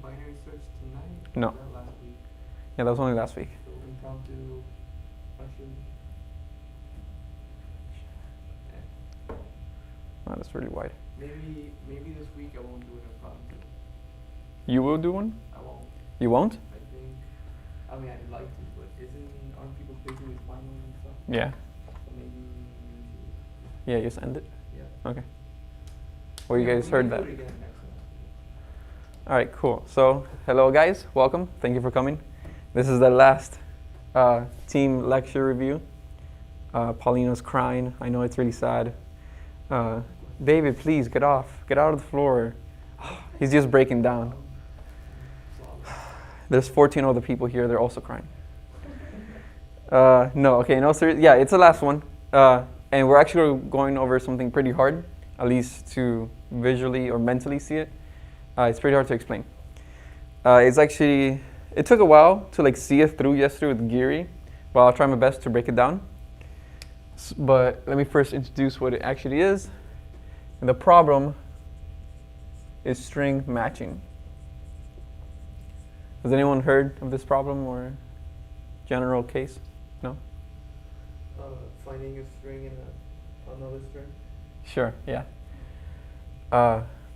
binary search tonight? No. Or was that last week? Yeah, that was only last week. So impromptu question. Oh, that's really wide. Maybe this week I won't do an impromptu. You will do one? I won't. You won't? I think. I mean, I'd like to, but aren't people busy with finals and stuff? Yeah. So maybe. Yeah, just end it? Yeah. Okay. Well, you guys heard that. Do it again next All right, cool. So, hello guys, welcome. Thank you for coming. This is the last team lecture review. Paulino's crying. I know it's really sad. David, please get off. Get out of the floor. He's just breaking down. There's 14 other people here. They're also crying. No, okay, no, serious. Yeah, it's the last one. And we're actually going over something pretty hard, at least to visually or mentally see it. It's pretty hard to explain. It took a while to see it through yesterday with Geary, but I'll try my best to break it down. But let me first introduce what it actually is. And the problem is string matching. Has anyone heard of this problem or general case? No? Finding a string in another string? Sure, yeah.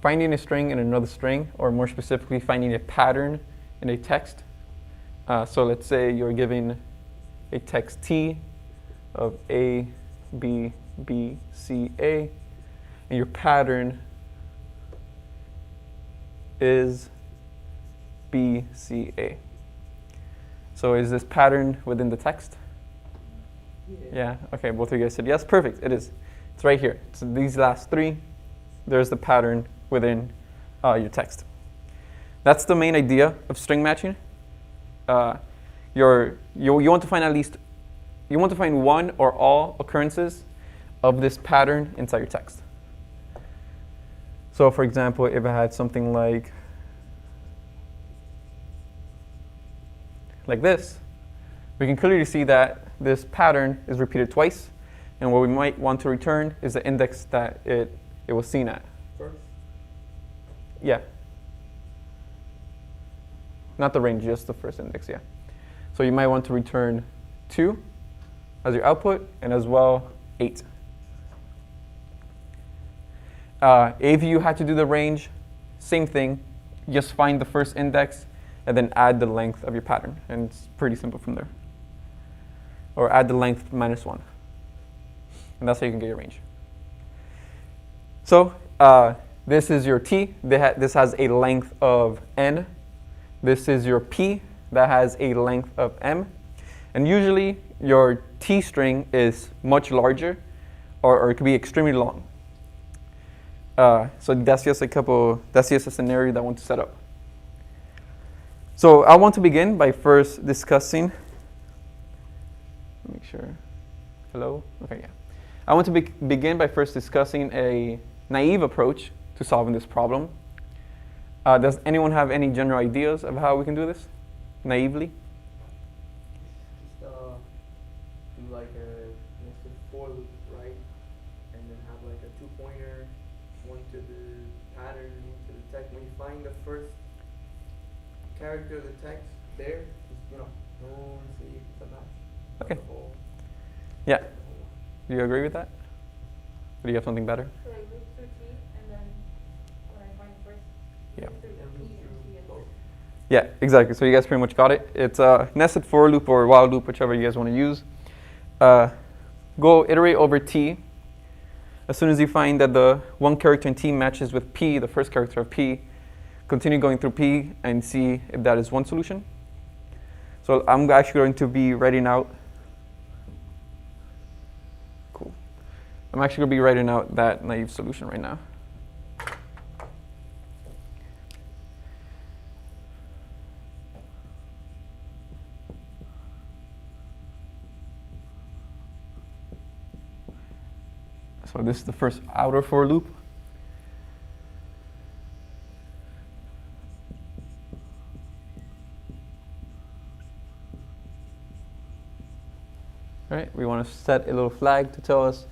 Finding a string in another string, or more specifically, finding a pattern in a text. So let's say you're given a text T of A, B, B, C, A, and your pattern is B, C, A. So is this pattern within the text? Yeah, okay, both of you guys said yes, perfect, it is. It's right here. So these last three, there's the pattern within your text. That's the main idea of string matching. You want to find one or all occurrences of this pattern inside your text. So for example, if I had something like this, we can clearly see that this pattern is repeated twice, and what we might want to return is the index that it was seen at. First? Yeah. Not the range, just the first index, yeah. So you might want to return 2 as your output, and as well 8. If you had to do the range, same thing. Just find the first index and then add the length of your pattern, and it's pretty simple from there. Or add the length minus 1. And that's how you can get your range. So this is your T. This has a length of N. This is your P. That has a length of M. And usually your T string is much larger, or it could be extremely long. So that's just a scenario that I want to set up. So I want to begin by first discussing, make sure, hello? Okay, yeah. I want to begin by first discussing a naive approach to solving this problem. Does anyone have any general ideas of how we can do this naively? Just do like a nested for loop, right? And then have like a 2-pointer, one to the pattern, one to the text. When you find the first character of the text there, just, no one see if it's a match. Okay. Yeah. Do you agree with that? Or do you have something better? So I loop through T, and then when I find first, Yeah. loop through P and T and Yeah, exactly. So you guys pretty much got it. It's a nested for loop or while loop, whichever you guys want to use. Go iterate over T. As soon as you find that the one character in T matches with P, the first character of P, continue going through P and see if that is one solution. So I'm actually going to be writing out. Cool. I'm actually going to be writing out that naive solution right now. So this is the first outer for loop. Right, we want to set a little flag to tell us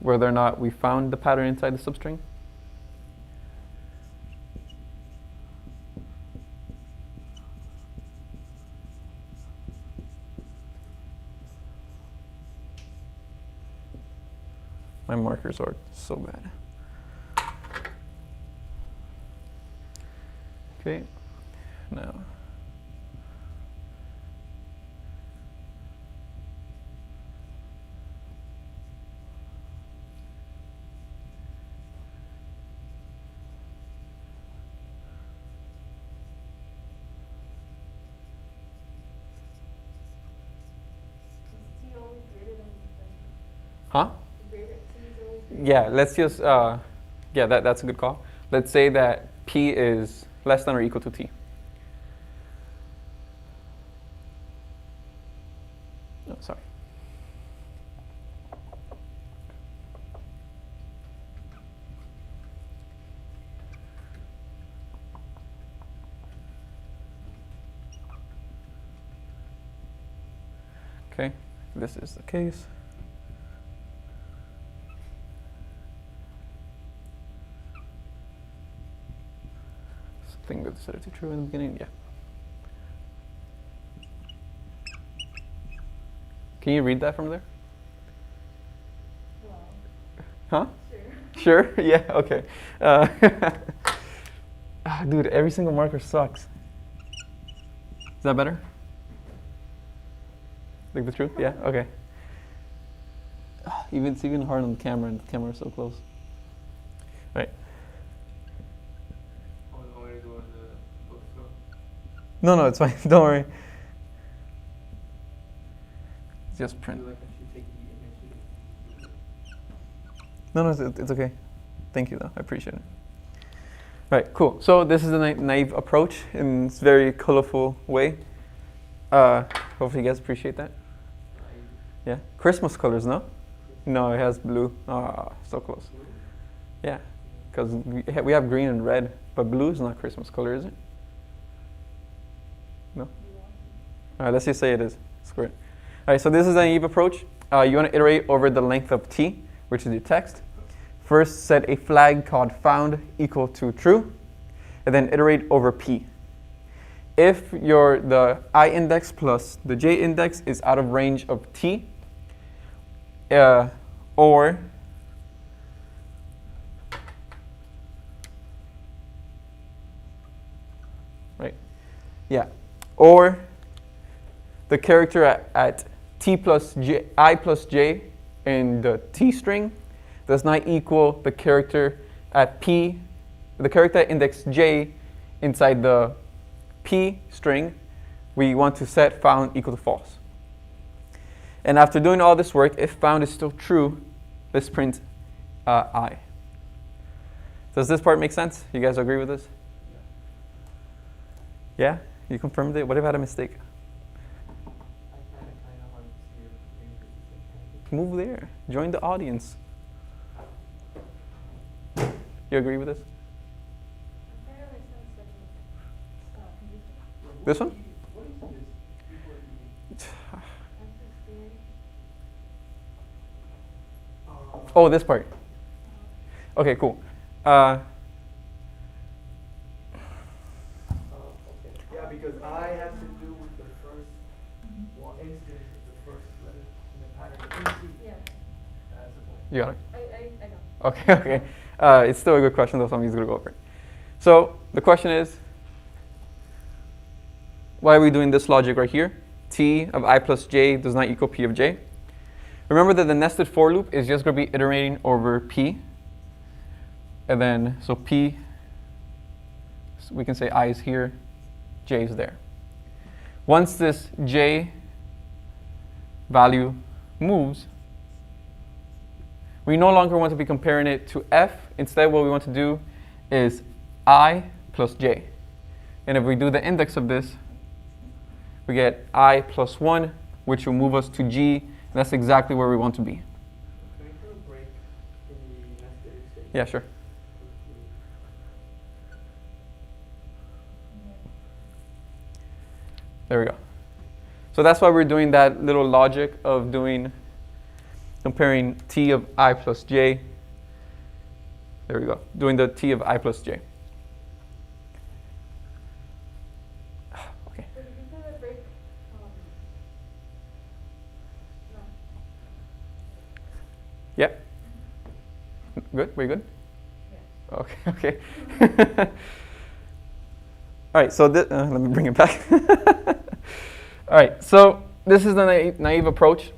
whether or not we found the pattern inside the substring. markers are so bad. Okay, now. Is T always greater than Huh? greater? T is always greater. Yeah, let's just, yeah, that's a good call. Let's say that P is less than or equal to T. Oh, sorry. Okay, this is the case. Thing that's set it to true in the beginning, yeah. Can you read that from there? Well, Huh? sure. Sure? Yeah, okay. Dude, every single marker sucks. Is that better? Like the truth? Yeah, okay. It's even hard on the camera, and the camera is so close. Right. No, it's fine. Don't worry. Just print. No, it's okay. Thank you, though. I appreciate it. Right, cool. So this is the naive approach in this very colorful way. Hopefully you guys appreciate that. Yeah. Christmas colors, no? No, it has blue. Ah, so close. Yeah, because we have green and red, but blue is not Christmas color, is it? No? All right, let's just say it is. Screw it. All right, so this is the naive approach. You want to iterate over the length of T, which is your text. First, set a flag called found equal to true, and then iterate over P. If the I index plus the J index is out of range of T, or right, yeah, or the character at T plus J, I plus J in the T string does not equal the character at P, the character at index J inside the P string, we want to set found equal to false. And after doing all this work, if found is still true, let's print I. Does this part make sense? You guys agree with this? Yeah? You confirmed it? What if I had a mistake? Move there. Join the audience. You agree with this? This one? Oh, this part. Okay, cool. Okay. Yeah, because I have to do with the first instance of the first letter in the pattern. Yeah. You got it? I know. Okay. It's still a good question, though, so I'm just going to go over it. So the question is, why are we doing this logic right here? T of I plus J does not equal P of J. Remember that the nested for loop is just going to be iterating over P. And then, so P, so we can say I is here, J is there. Once this J value moves, we no longer want to be comparing it to F. Instead, what we want to do is I plus J. And if we do the index of this, we get I plus 1, which will move us to G. And that's exactly where we want to be. Can we put a break in the nested if statement? Yeah, sure. There we go. So that's why we're doing that little logic of comparing T of I plus J. There we go. Doing the T of I plus J. Okay. So did you say that break? No. Yep. Good? We're good? Yeah. Okay, okay. All right, so let me bring it back. All right, so this is the naive approach.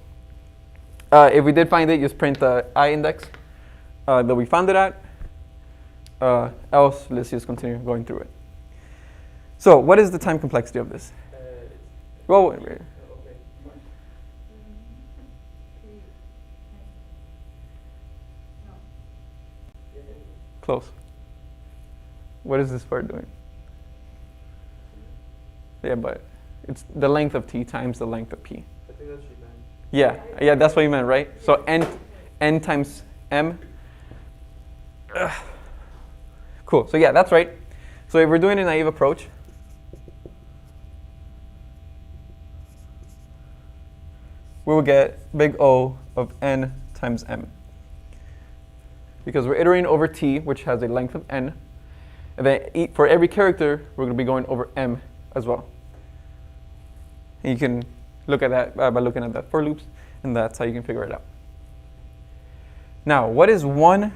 If we did find it, just print the I index that we found it at. Else, let's just continue going through it. So what is the time complexity of this? Well, Okay. No. close. What is this part doing? Yeah, but it's the length of t times the length of p. I think that's what you meant. Yeah, that's what you meant, right? So n times m. Ugh. Cool, so yeah, that's right. So if we're doing a naive approach, we will get big O of n times m. Because we're iterating over t, which has a length of n. And then for every character, we're going to be going over m as well. And you can look at that by looking at that for loops, and that's how you can figure it out. Now, what is one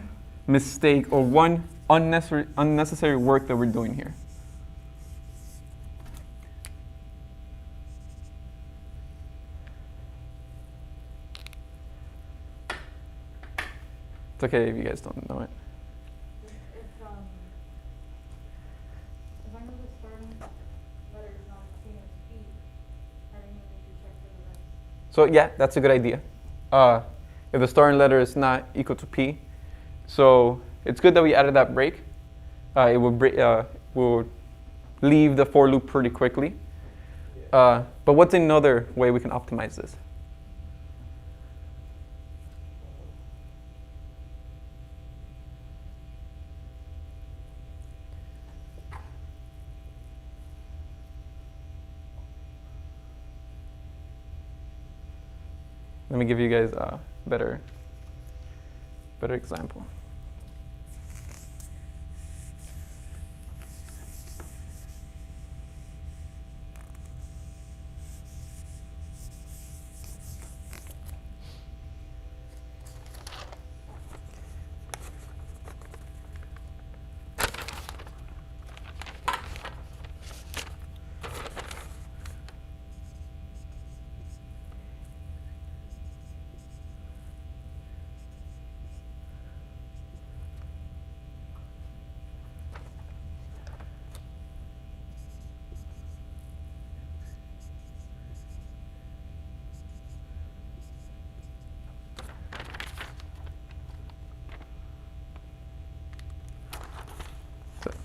mistake or one unnecessary work that we're doing here? It's okay if you guys don't know it. If I know the starting letter is not the same as P, I think we should check for the rest. So yeah, that's a good idea. If the starting letter is not equal to P, so it's good that we added that break. It will leave the for loop pretty quickly. But what's another way we can optimize this? Let me give you guys a better example.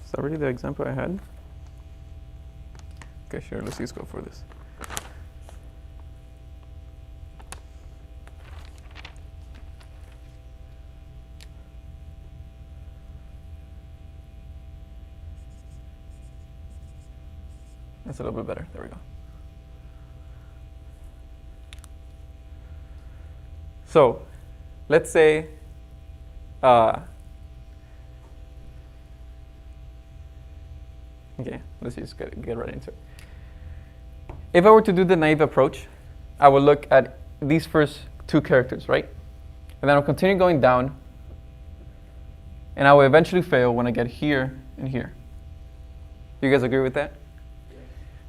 Is that really the example I had? Okay, sure, let's just go for this. That's a little bit better, there we go. So, let's say, okay, let's just get right into it. If I were to do the naive approach, I would look at these first two characters, right? And then I'll continue going down, and I will eventually fail when I get here and here. You guys agree with that? Yeah.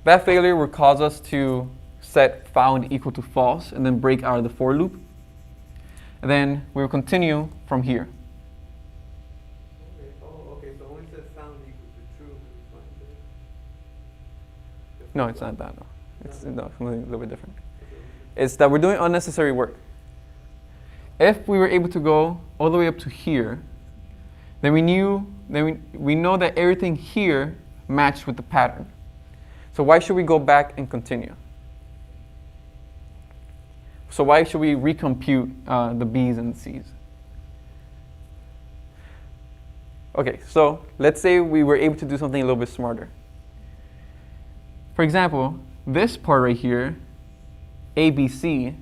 That failure will cause us to set found equal to false and then break out of the for loop. And then we will continue from here. Okay. Oh, okay. So when it says found equal to true, we find it. No, it's not that. No, it's No. no, a little bit different. Okay. It's that we're doing unnecessary work. If we were able to go all the way up to here, then we know that everything here matched with the pattern. So why should we go back and continue? So why should we recompute the B's and C's? Okay, so let's say we were able to do something a little bit smarter. For example, this part right here, ABC,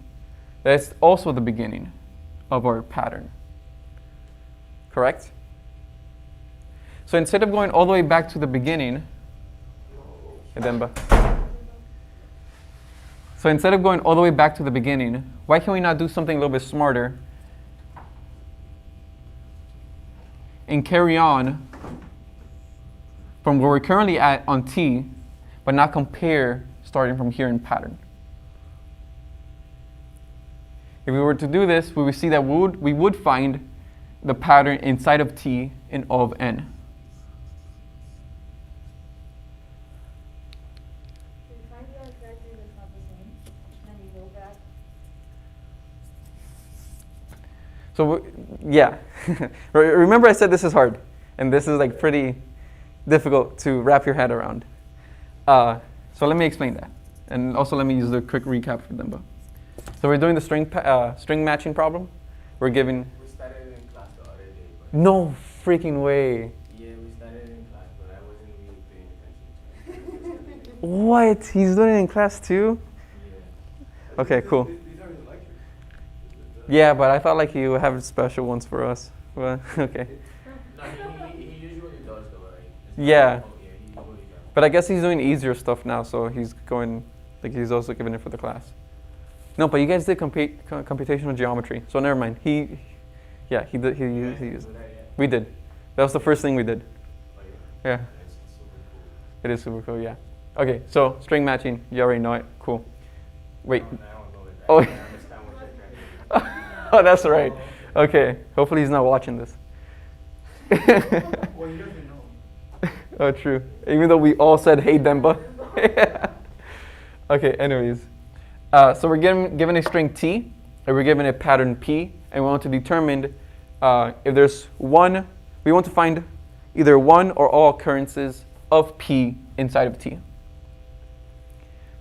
that's also the beginning of our pattern. Correct? So instead of going all the way back to the beginning, so instead of going all the way back to the beginning, why can we not do something a little bit smarter and carry on from where we're currently at on T, but not compare starting from here in pattern. If we were to do this, we would see that we would find the pattern inside of T in O of n. So you find the character that's not the same, and then you go back. So yeah, remember I said this is hard, and this is like pretty difficult to wrap your head around. So let me explain that, and also let me use a quick recap for them. So we're doing the string matching problem. We're giving. We started in class the other day. No freaking way. Yeah, we started in class, but I wasn't really paying attention to it. What? He's doing it in class too? Yeah. Okay, cool. These are his lectures. Yeah, but I thought like you would have special ones for us. Well, okay. No, he usually does though, right? Yeah. Oh, yeah, he usually does. But I guess he's doing easier stuff now, so he's going, like he's also giving it for the class. No, but you guys did computational geometry, so never mind. He did. He used. Do that yet? We did. That was the first thing we did. Oh, Yeah, That's super cool. it is super cool. Yeah. Okay, so string matching. You already know it. Cool. Wait. No, I don't know it. Oh. I understand what you're trying to do. Oh, that's right. Okay. Hopefully he's not watching this. Well, he doesn't know. Oh, true. Even though we all said, "Hey, Demba." Okay. Anyways, so we're given a string T, and we're given a pattern P, and we want to determine if there's one. We want to find either one or all occurrences of P inside of T.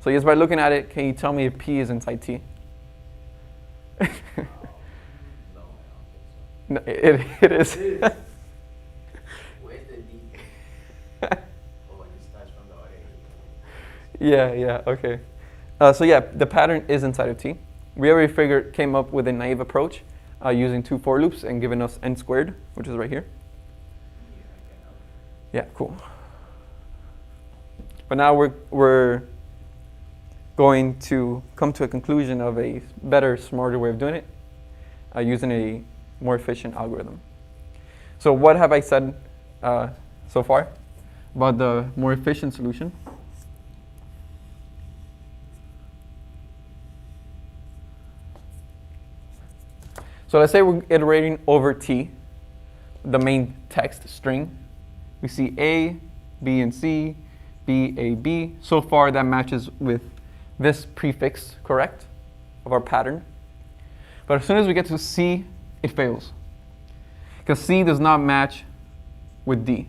So just by looking at it, can you tell me if P is inside T? No, I No, don't think it is. so. Where's the D? Oh, it starts from the other end. Yeah, okay. So yeah, the pattern is inside of T. We already came up with a naive approach using 2 for loops and giving us n squared, which is right here. Yeah, cool. But now we're going to come to a conclusion of a better, smarter way of doing it using a more efficient algorithm. So what have I said so far about the more efficient solution? So let's say we're iterating over T, the main text string. We see A, B, and C, B, A, B. So far that matches with this prefix, correct, of our pattern. But as soon as we get to C, it fails. Because C does not match with D.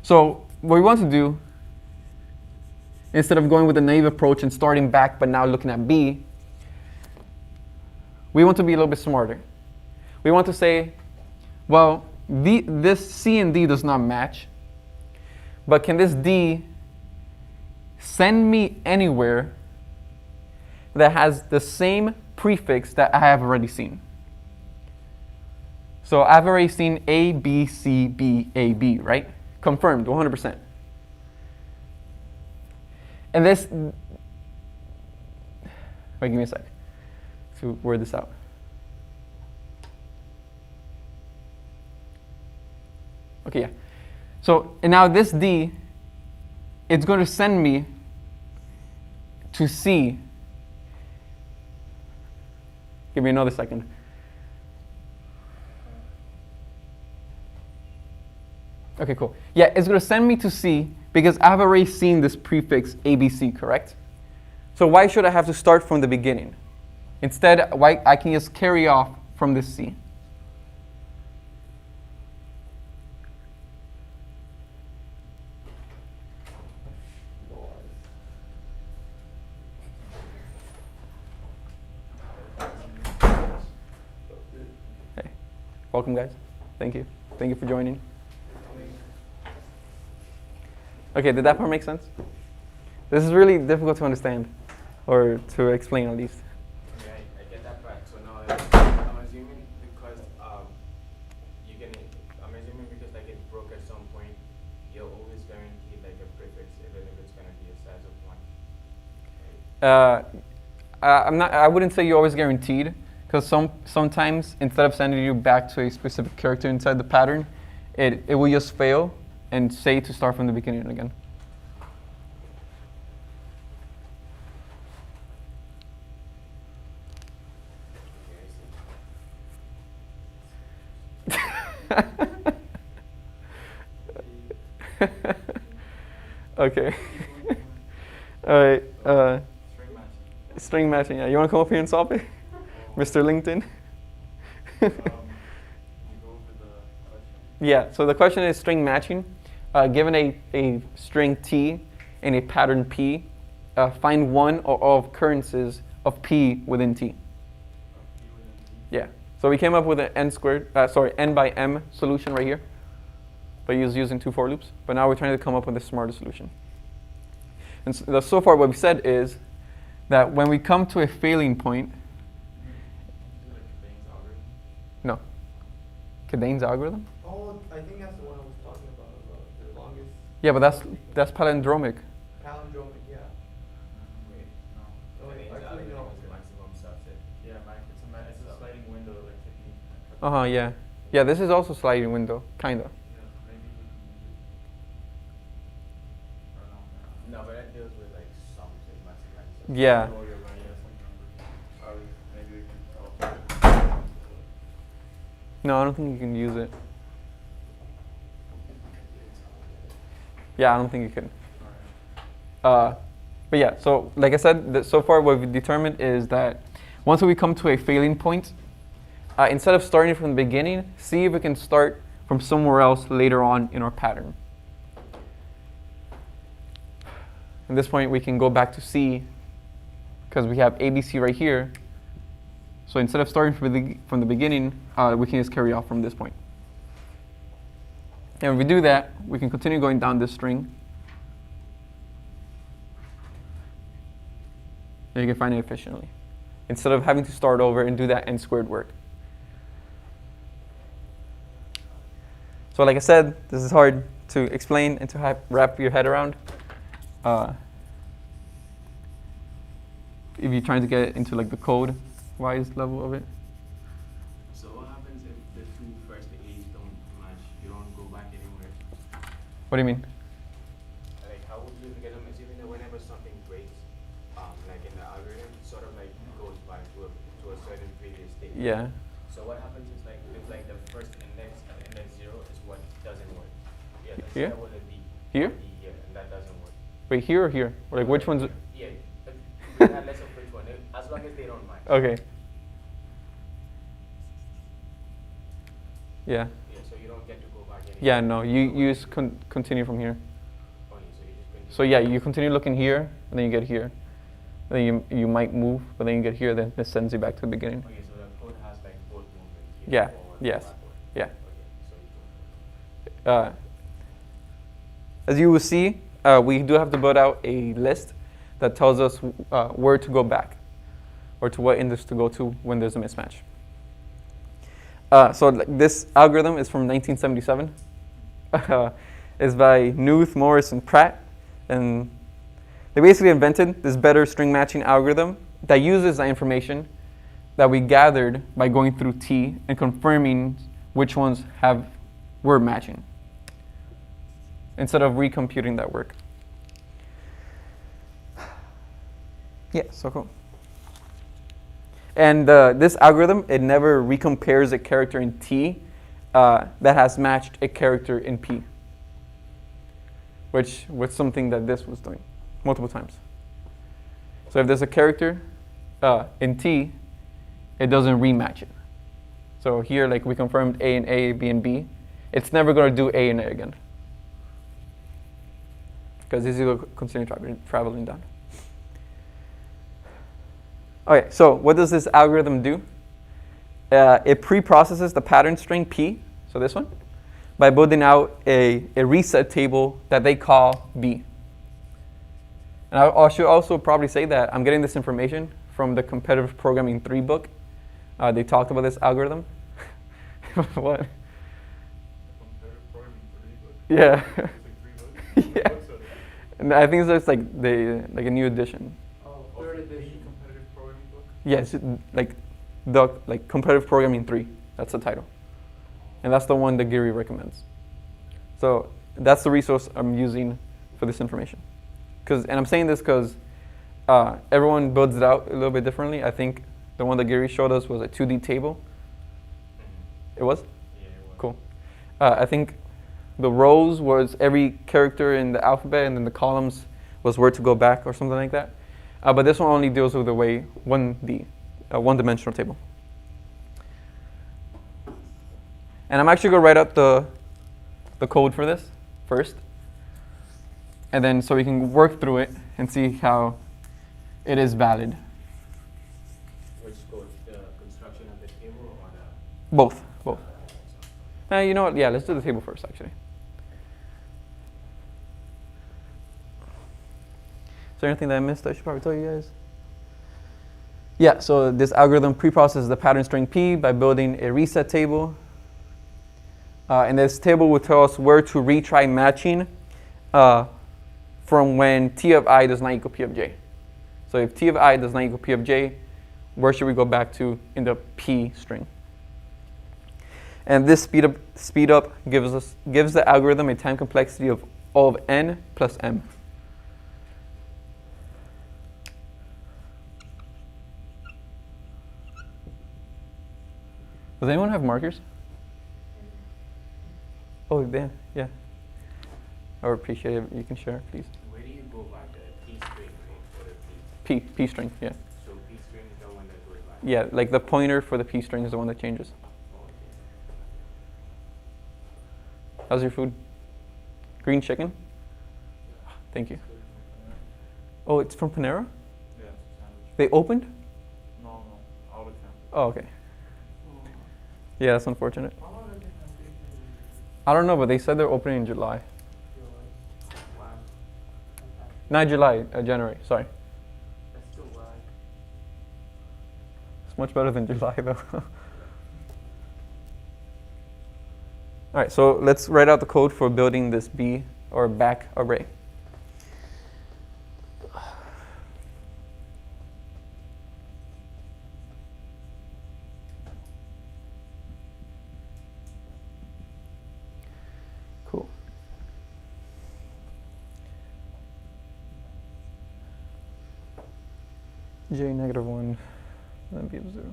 So what we want to do, instead of going with the naive approach and starting back but now looking at B, we want to be a little bit smarter. We want to say, well, this C and D does not match, but can this D send me anywhere that has the same prefix that I have already seen? So I've already seen A, B, C, B, A, B, right? Confirmed, 100%. And this, wait, give me a sec to word this out. Okay, yeah. So, and now this D, it's going to send me to C. Give me another second. Okay, cool. Yeah, it's going to send me to C because I've already seen this prefix ABC, correct? So why should I have to start from the beginning? Instead, why I can just carry off from this C. Hey, welcome guys. Thank you. Thank you for joining. Okay, did that part make sense? This is really difficult to understand, or to explain at least. Okay, I get that part. So now I'm assuming because I'm assuming because like it broke at some point, you'll always guarantee like a prefix even if it's gonna be a size of 1. Right? I wouldn't say you're always guaranteed. Because sometimes instead of sending you back to a specific character inside the pattern, it will just fail and say to start from the beginning again. Okay. All right. String matching. Yeah. You want to come up here and solve it, Mr. LinkedIn? Yeah. So the question is string matching. Given a string T and a pattern P, find one or all occurrences of P within T. Yeah. So we came up with an n by m solution right here, by using 2 for loops. But now we're trying to come up with a smarter solution. And so far what we said is that when we come to a failing point, no, Kadane's algorithm? Oh, I think that's the one I was talking about the longest. Yeah, but that's palindromic. Palindromic, yeah. Wait, no. Oh, wait, Kadane's actually, no. algorithm is the maximum subset. Yeah, it's a sliding window like technique. Uh-huh, yeah. Yeah, this is also sliding window, kinda. Yeah, maybe we can use it. Or no. No, but that deals with like sums and maximizing. Yeah. Oh, you're right, yeah, some numbers. Maybe we can alter it. No, I don't think you can use it. Yeah, I don't think you can. But yeah, so like I said, so far what we've determined is that once we come to a failing point, instead of starting from the beginning, see if we can start from somewhere else later on in our pattern. At this point, we can go back to C, because we have ABC right here. So instead of starting from the beginning, we can just carry off from this point. And if we do that, we can continue going down this string. And you can find it efficiently, instead of having to start over and do that n squared work. So like I said, this is hard to explain and to wrap your head around. If you're trying to get into like the code-wise level of it. So what happens if the 2 first A's don't match? You don't go back anywhere? What do you mean? Like how would you get them? It's even though whenever something breaks, like in the algorithm, it sort of like goes back to a certain previous state. Yeah. So what happens is like if like the first index and index 0 is what doesn't work. Yeah, let's Here? start with a D. Here? D, yeah, and that doesn't work. Wait, here or here? Or like which one's? Yeah, regardless of which one, as long as they don't match. Okay. Yeah. Yeah, so you don't get to go back anywhere. Yeah, no, you just continue from here. Only, so you just continue. So yeah, you continue looking here, and then you get here. Then you might move, but then you get here, then this sends you back to the beginning. Okay, so the code has like both movements. Yeah, Forward, yes, backward. yeah. Okay, so you As you will see, we do have to build out a list that tells us where to go back, or to what index to go to when there's a mismatch. So this algorithm is from 1977. It's by Knuth-Morris-Pratt, and they basically invented this better string matching algorithm that uses the information that we gathered by going through T and confirming which ones were matching, instead of recomputing that work. Yeah, so cool. And this algorithm, it never recompares a character in T that has matched a character in P, which was something that this was doing multiple times. So if there's a character in T, it doesn't rematch it. So here, like we confirmed A and A, B and B, it's never going to do A and A again, because this is going to continue traveling down. Okay, so what does this algorithm do? It pre-processes the pattern string P, so this one, by building out a reset table that they call B. And I should also probably say that I'm getting this information from the Competitive Programming 3 book. They talked about this algorithm. What? Competitive programming 3 book? Yeah. It's like 3 books? Yeah. Books are there? And I think it's just like a new edition. Oh, Oh, third the edition. competitive programming book? Yes, like the like Competitive Programming 3. That's the title. And that's the one that Gary recommends. So that's the resource I'm using for this information. And I'm saying this because everyone builds it out a little bit differently. I think the one that Gary showed us was a 2D table. It was? Yeah, it was. Cool. I think the rows was every character in the alphabet, and then the columns was where to go back or something like that. But this one only deals with the way 1D, one-dimensional table. And I'm actually going to write out the code for this first. And then so we can work through it and see how it is valid. Which code? The construction of the table or the? Both. You know what? Yeah, let's do the table first, actually. Is there anything that I missed I should probably tell you guys? Yeah, so this algorithm preprocesses the pattern string P by building a reset table. And this table will tell us where to retry matching from when T of I does not equal P of J. So if T of I does not equal P of J, where should we go back to in the P string? And this speed up gives the algorithm a time complexity of O of n plus m. Does anyone have markers? Oh, Dan, yeah. I would appreciate it if you can share, please. Where do you go by the P string, right? Or the P? P string, yeah. So P string is the one that goes by? Yeah, like the pointer for the P string is the one that changes. Oh, okay. How's your food? Green chicken? Thank you. Oh, it's from Panera? Yeah, it's a sandwich. They opened? No, all the time. Oh, okay. Yeah, that's unfortunate. I don't know, but they said they're opening in July. Not July, January, sorry. That's still wide. It's much better than July, though. All right, so let's write out the code for building this B or back array. Cool. J -1, then B of 0.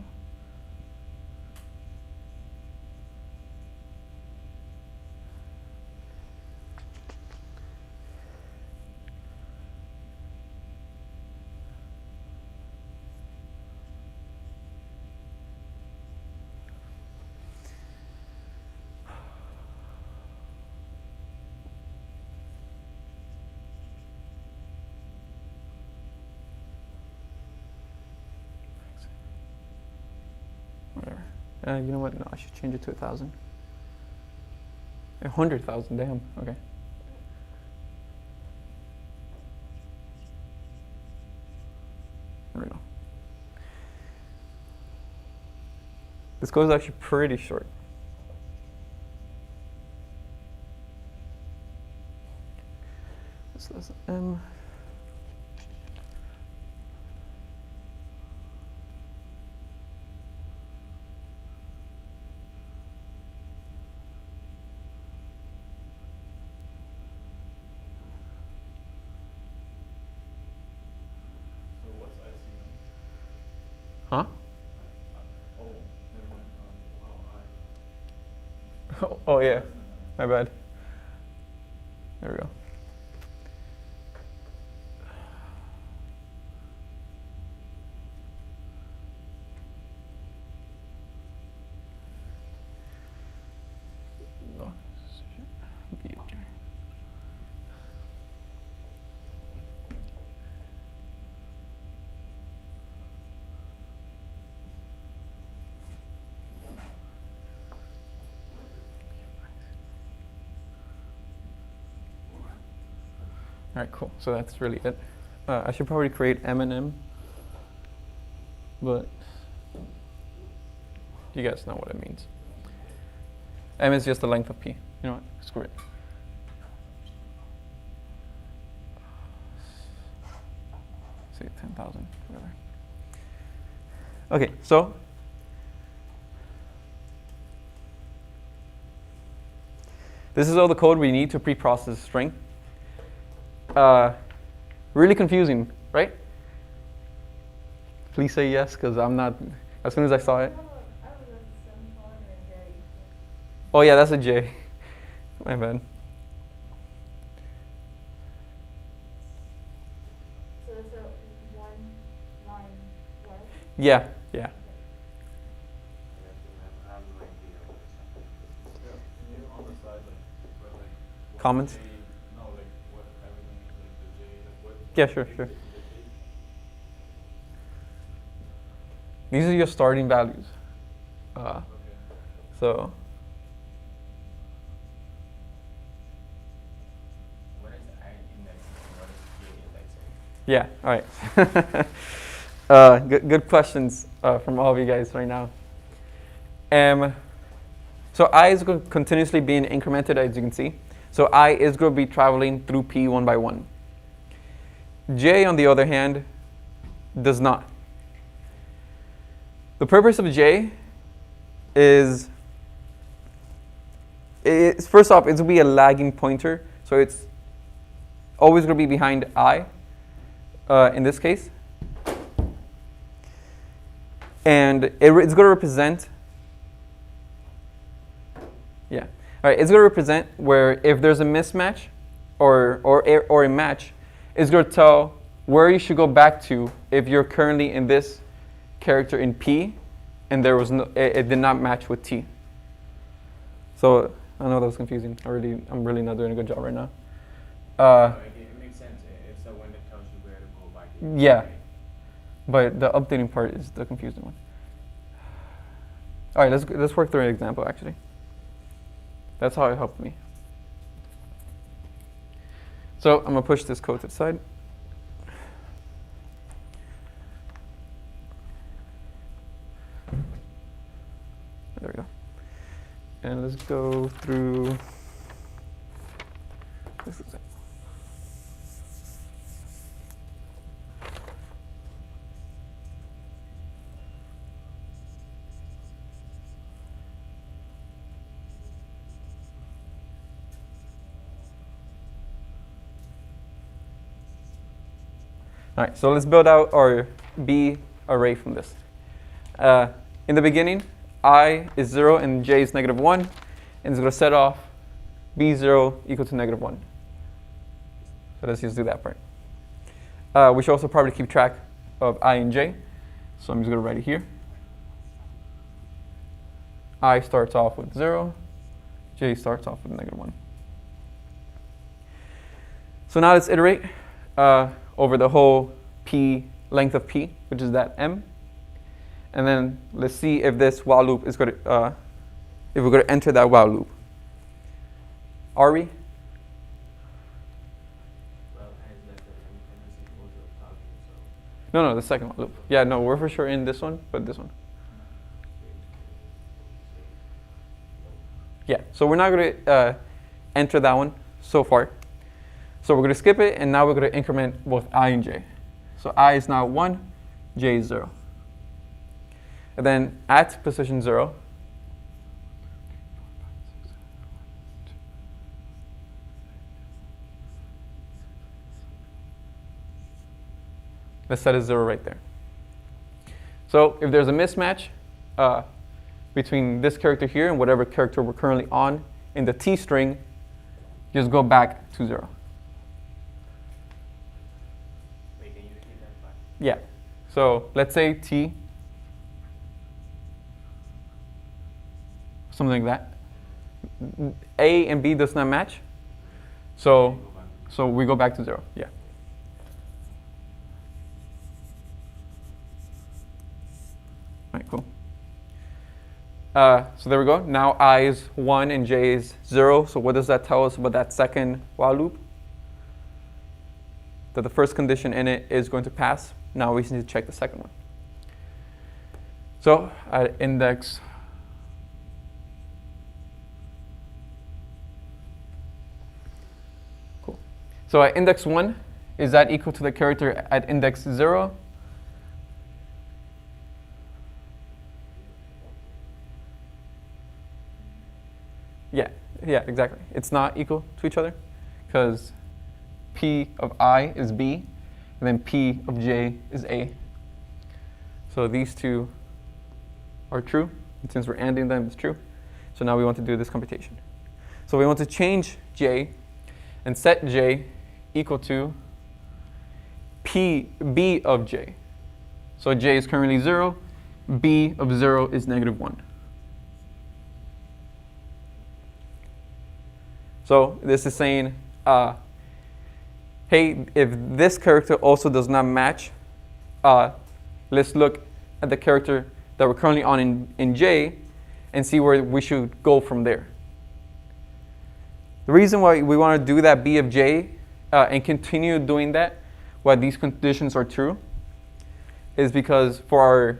Whatever. You know what? No, I should change it to 1,000. 100,000. Damn. Okay. There we go. This code is actually pretty short. This is M. So what's ICM? Huh? Oh, never mind. Oh yeah. My bad. There we go. All right, cool. So that's really it. I should probably create M and M, but you guys know what it means. M is just the length of P. You know what? Screw it. Say 10,000, whatever. Okay, so This is all the code we need to pre-process a string. Really confusing, right? Please say yes, because I'm not, as soon as I saw it. I was at the semicolon and J. Oh yeah, that's a J. My bad. So it's a one line what? Yeah, yeah. I have no idea what it's Yeah, can you on the side, like, where, like, what Comments? J, no, like, what everything, like, the J, like, what. Yeah, what sure, J sure. is the J? These are your starting values. Okay. So What is I index and what is J index? yeah, all right. Good questions from all of you guys right now. So I is going to continuously being incremented, as you can see. So I is going to be traveling through P one by one. J, on the other hand, does not. The purpose of J is, first off, it's going to be a lagging pointer. So it's always going to be behind I, in this case. And it's going to represent, yeah. All right, it's going to represent where if there's a mismatch or a match, it's going to tell where you should go back to if you're currently in this character in P and there was no, it did not match with T. So I know that was confusing. I'm really not doing a good job right now. It makes sense. It's the one that tells you where to go back to. Yeah. Right? But the updating part is the confusing one. All right, let's work through an example actually. That's how it helped me. So I'm gonna push this code to the side. There we go. And let's go through this example. All right, so let's build out our B array from this. In the beginning, I is 0 and j is -1, and it's going to set off b0 equal to -1. So let's just do that part. We should also probably keep track of I and j, so I'm just going to write it here. I starts off with 0, j starts off with -1. So now let's iterate over the whole p length of p, which is that m. And then let's see if this while loop is going to, if we're going to enter that while loop. Are we? Well, as like the MSC closure of talking, so. No, the second while loop. Yeah, no, we're for sure in this one, but this one. Yeah, so we're not going to enter that one so far. So we're going to skip it, and now we're going to increment both I and j. So I is now 1, j is 0. And then at position 0, let's set a 0 right there. So if there's a mismatch between this character here and whatever character we're currently on in the T string, just go back to 0. Wait, can you repeat that part? Yeah. So let's say T, something like that. A and B does not match. So we go back to 0. Yeah. All right, cool. So there we go. Now I is 1 and j is 0. So what does that tell us about that second while loop? That the first condition in it is going to pass. Now we just need to check the second one. So at index cool. So at index 1, is that equal to the character at index 0? Yeah, Yeah, exactly. It's not equal to each other because P of I is B, and then P of J is A. So these two are true, and since we're ANDing them, it's true. So now we want to do this computation. So we want to change J and set J equal to B of J. So J is currently 0, B of 0 is -1. So this is saying, hey, if this character also does not match, let's look at the character that we're currently on in J and see where we should go from there. The reason why we want to do that B of J and continue doing that while these conditions are true is because for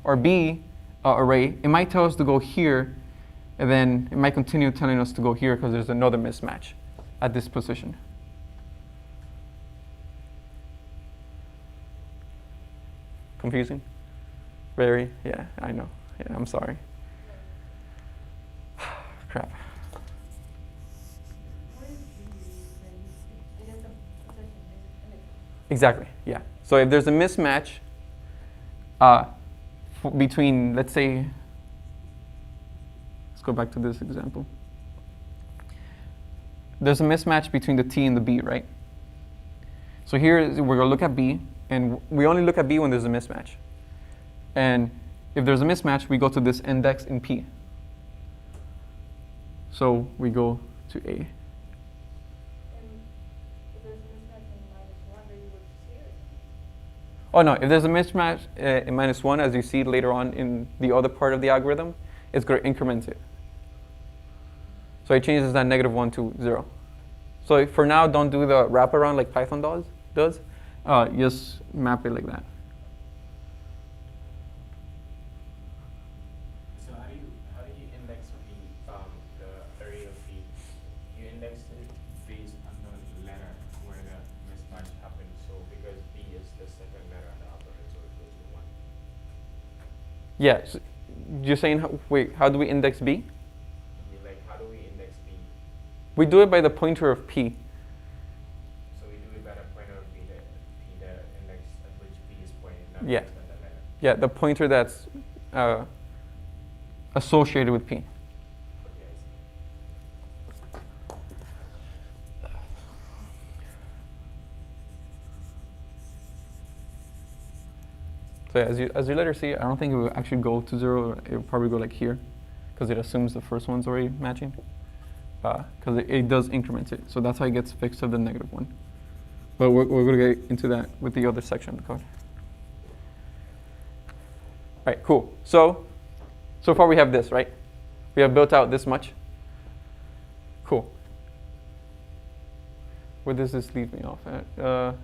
our B array, it might tell us to go here, and then it might continue telling us to go here because there's another mismatch at this position. Confusing? Very? Yeah, I know. Yeah, I'm sorry. Crap. What is the, I guess the position is Exactly, yeah. So if there's a mismatch between, let's say, let's go back to this example. There's a mismatch between the T and the B, right? So here we're going to look at B, and we only look at B when there's a mismatch. And if there's a mismatch, we go to this index in P. So we go to A. And if there's a mismatch in -1, then you would see it. Oh no, if there's a mismatch in -1, as you see later on in the other part of the algorithm, it's going to increment it. So it changes that -1 to 0. So for now, don't do the wraparound like Python does. Just map it like that. So how do you index B, the array of B? You index it based on the letter where the mismatch happens. So because B is the second letter in the alphabet, so it goes to 1. Yeah, so you're saying, wait, how do we index B? Like, how do we index B? We do it by the pointer of P. So we do it by the pointer of B, the index at which B is pointing, not Yeah. based on the letter. Yeah, the pointer that's associated with P. Okay, I see. So yeah, as you later see, I don't think it will actually go to 0. It will probably go like here, because it assumes the first one's already matching. Because it does increment it. So that's how it gets fixed to the -1. But we're going to get into that with the other section of the code. All right, cool. So far we have this, right? We have built out this much. Cool. Where does this leave me off at? All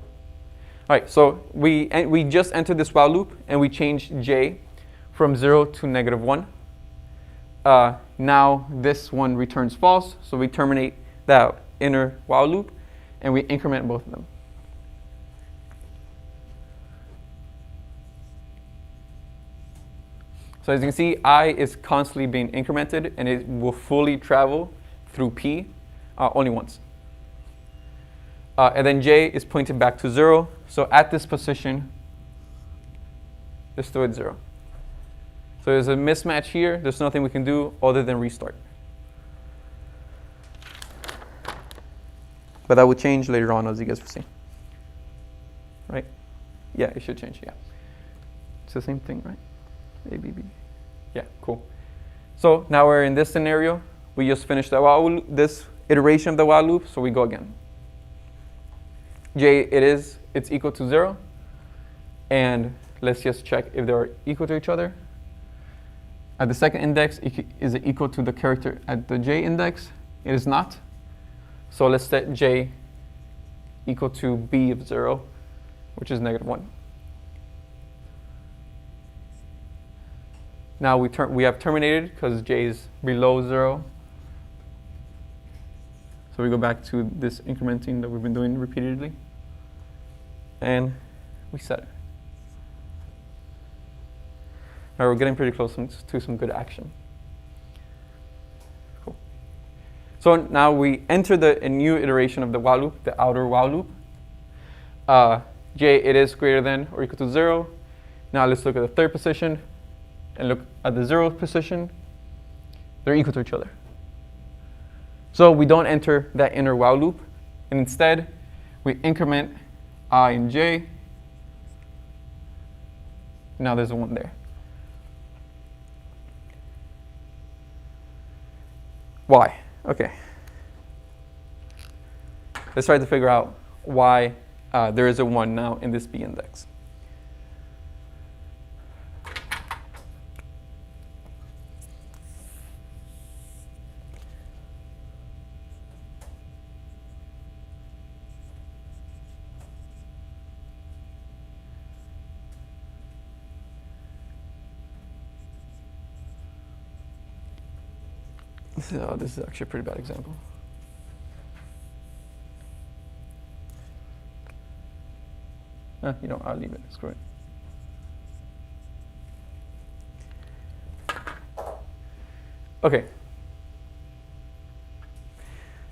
right, so we just entered this while loop, and we changed J from 0 to -1. Now this one returns false, so we terminate that inner while loop, and we increment both of them. So as you can see, I is constantly being incremented, and it will fully travel through P only once. And then J is pointed back to 0, so at this position, it's still at 0. So there's a mismatch here. There's nothing we can do other than restart. But that will change later on, as you guys will see. Right? Yeah, it should change, yeah. It's the same thing, right? A, B, B. Yeah, cool. So now we're in this scenario. We just finished the while loop, this iteration of the while loop, so we go again. J, it's equal to 0. And let's just check if they're equal to each other. At the second index, is it equal to the character at the J index? It is not. So let's set J equal to B of 0, which is -1. Now we have terminated because J is below 0. So we go back to this incrementing that we've been doing repeatedly. And we set it. Now we're getting pretty close to some good action. Cool. So now we enter a new iteration of the while loop, the outer while loop. J, it is greater than or equal to 0. Now let's look at the third position and look at the 0th position. They're equal to each other. So we don't enter that inner while loop, and instead we increment I and j. Now there's a 1 there. Why? Okay. Let's try to figure out why there is a 1 now in this B index. So this is actually a pretty bad example. I'll leave it. Screw it. Okay.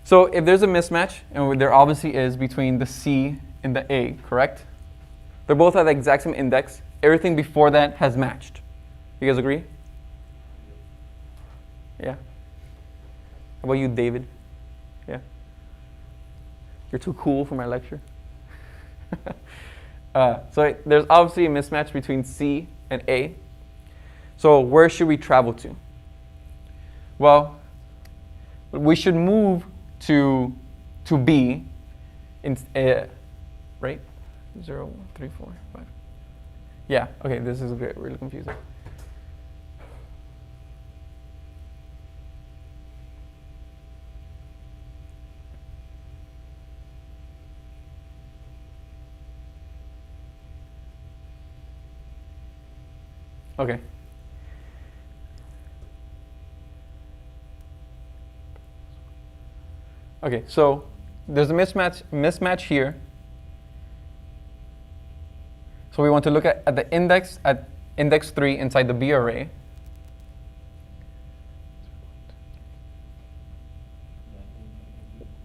So if there's a mismatch, and there obviously is between the C and the A, correct? They're both at the exact same index. Everything before that has matched. You guys agree? Yeah. How about you, David? Yeah? You're too cool for my lecture. So there's obviously a mismatch between C and A. So where should we travel to? Well, we should move to B, right? 0, 1, 3, 4, 5. Yeah, okay, this is really confusing. Okay. Okay, so there's a mismatch here. So we want to look at the index at index 3 inside the B array.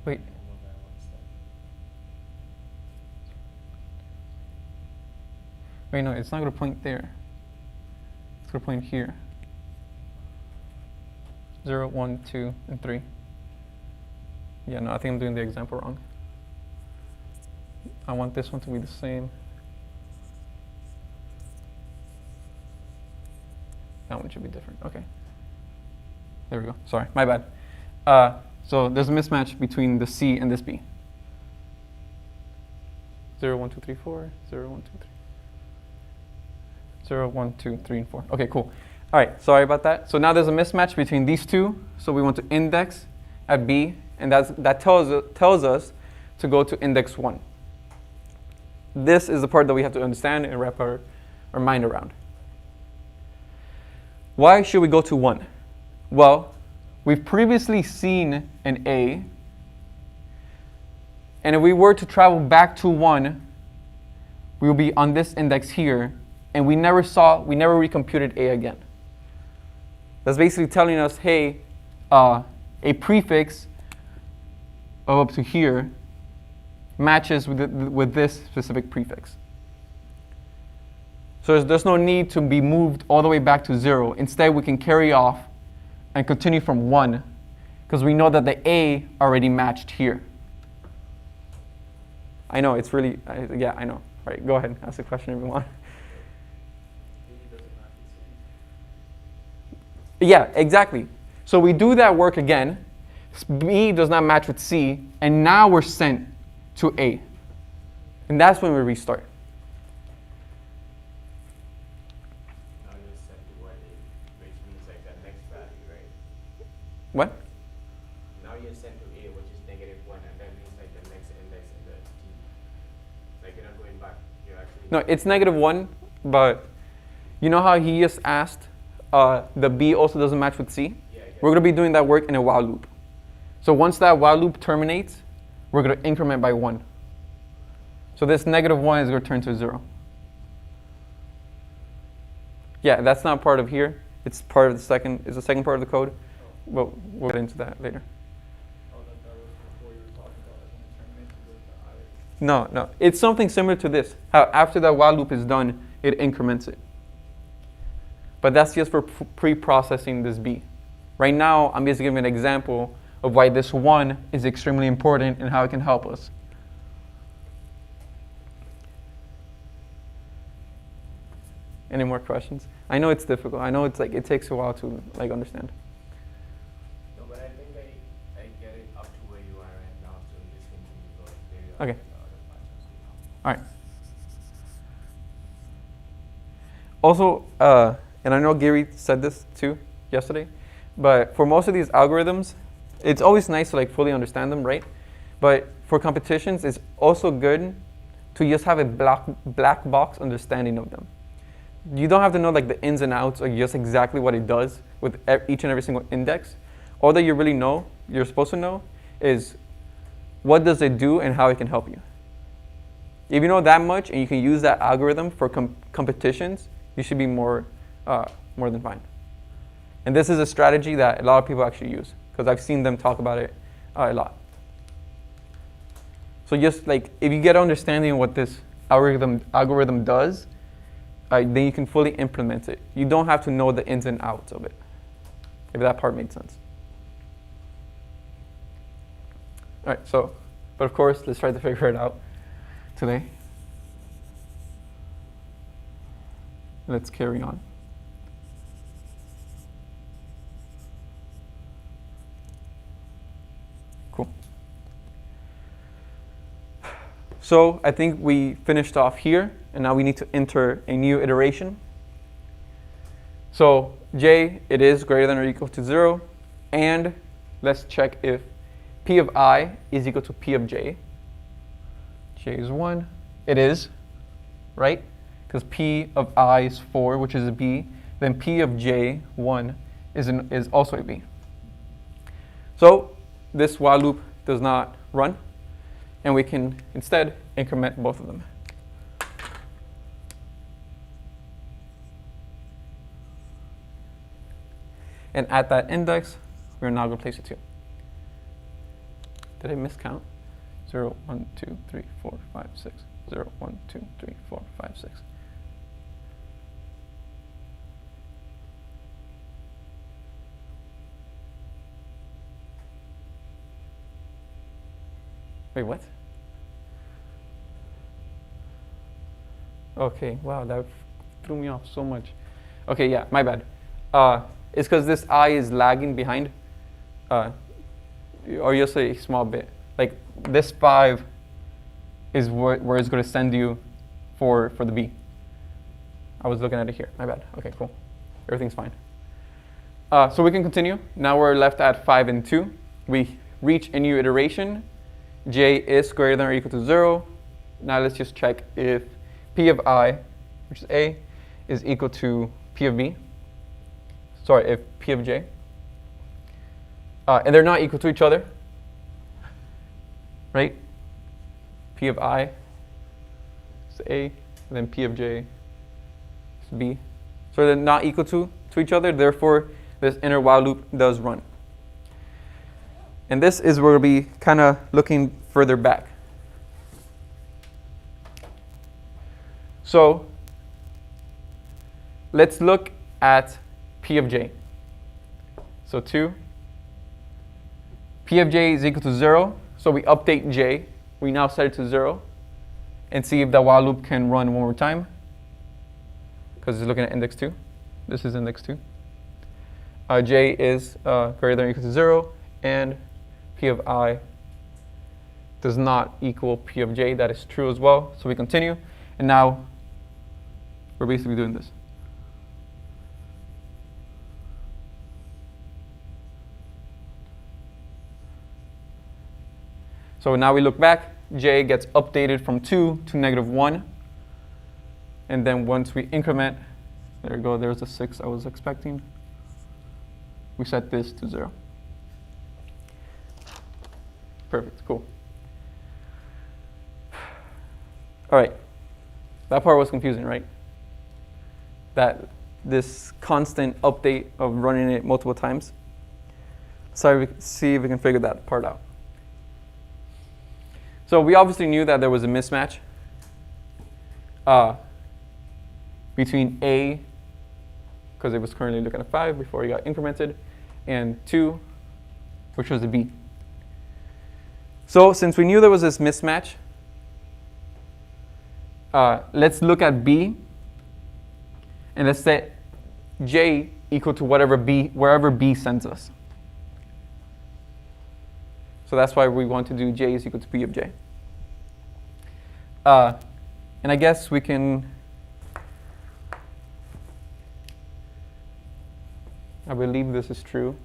Wait. Wait, no, it's not going to point there. It's going to point here. 0, 1, 2, and 3. Yeah, no, I think I'm doing the example wrong. I want this one to be the same. That one should be different. Okay. There we go. Sorry, my bad. So there's a mismatch between the C and this B. 0, 1, 2, 3, 4. 0, 1, 2, 3. 0, 1, 2, 3, and 4. Okay, cool. All right, sorry about that. So now there's a mismatch between these two. So we want to index at B, and that tells us to go to index 1. This is the part that we have to understand and wrap our mind around. Why should we go to 1? Well, we've previously seen an A, and if we were to travel back to 1, we will be on this index here, and we never recomputed A again. That's basically telling us, hey, a prefix of up to here matches with this specific prefix. So there's no need to be moved all the way back to 0. Instead, we can carry off and continue from 1 because we know that the A already matched here. I know, it's really, yeah, I know. All right, go ahead, ask a question if you want. Yeah, exactly. So we do that work again. B does not match with C, and now we're sent to A. And that's when we restart. Now you're sent to what A, which means like the next value, right? What? Now you're sent to A, which is -1, and that means like the next index in the T. Like you're not going back, you're actually... No, it's -1, but you know how he just asked the B also doesn't match with C? Yeah, We're going to be doing that work in a while loop. So once that while loop terminates, we're going to increment by 1. So this -1 is going to turn to 0. Yeah, that's not part of here. It's part of the second part of the code. But we'll get into that later. No. It's something similar to this. How after that while loop is done, it increments it. But that's just for pre-processing this B. Right now, I'm just giving an example of why this 1 is extremely important and how it can help us. Any more questions? I know it's difficult. I know it's like it takes a while to like understand. No, but I think I get it up to where you are right now, so just continue going. Maybe I'll Okay. get the other parts as well. All right. Also, and I know Gary said this too yesterday, but for most of these algorithms, it's always nice to like fully understand them, right? But for competitions, it's also good to just have a black box understanding of them. You don't have to know like the ins and outs or just exactly what it does with each and every single index. All that you really know, you're supposed to know, is what does it do and how it can help you. If you know that much and you can use that algorithm for competitions, you should be more than fine. And this is a strategy that a lot of people actually use because I've seen them talk about it a lot. So just like if you get an understanding of what this algorithm does, then you can fully implement it. You don't have to know the ins and outs of it, if that part made sense. All right, so, but of course, let's try to figure it out today. Let's carry on. Cool. So I think we finished off here, and now we need to enter a new iteration. So j, it is greater than or equal to 0, and let's check if p of I is equal to p of j. J is 1. It is, right? Because p of I is 4, which is a b. Then p of j, 1, is also a b. So this while loop does not run, and we can instead increment both of them. And at that index, we're now going to place a 2. Did I miscount? 0, 1, 2, 3, 4, 5, 6. 0, 1, 2, 3, 4, 5, 6. Wait, what? Okay, wow, that threw me off so much. Okay, yeah, my bad. It's because this I is lagging behind, or just a small bit. Like this 5 is where it's going to send you for the B. I was looking at it here. My bad. Okay, cool. Everything's fine. So we can continue. Now we're left at 5 and 2. We reach a new iteration. J is greater than or equal to 0. Now let's just check if P of I, which is A, is equal to P of B. Sorry, if P of J. And they're not equal to each other, right? P of I is A, and then P of J is B. So they're not equal to each other, therefore this inner while loop does run. And this is where we'll be kind of looking further back. So let's look at P of J. So 2. P of J is equal to 0. So we update J. We now set it to 0. And see if the while loop can run one more time. Because it's looking at index 2. This is index 2. J is greater than or equal to 0. And P of I does not equal P of J. That is true as well. So we continue. And now we're basically doing this. So now we look back. J gets updated from 2 to -1. And then once we increment, there we go, there's the 6 I was expecting. We set this to 0. Perfect, cool. All right, that part was confusing, right? That this constant update of running it multiple times. So see if we can figure that part out. So we obviously knew that there was a mismatch between A, because it was currently looking at 5 before it got incremented, and 2, which was a B. So since we knew there was this mismatch, let's look at B, and let's set J equal to wherever B sends us. So that's why we want to do J is equal to P of J. And I guess we can, I believe this is true.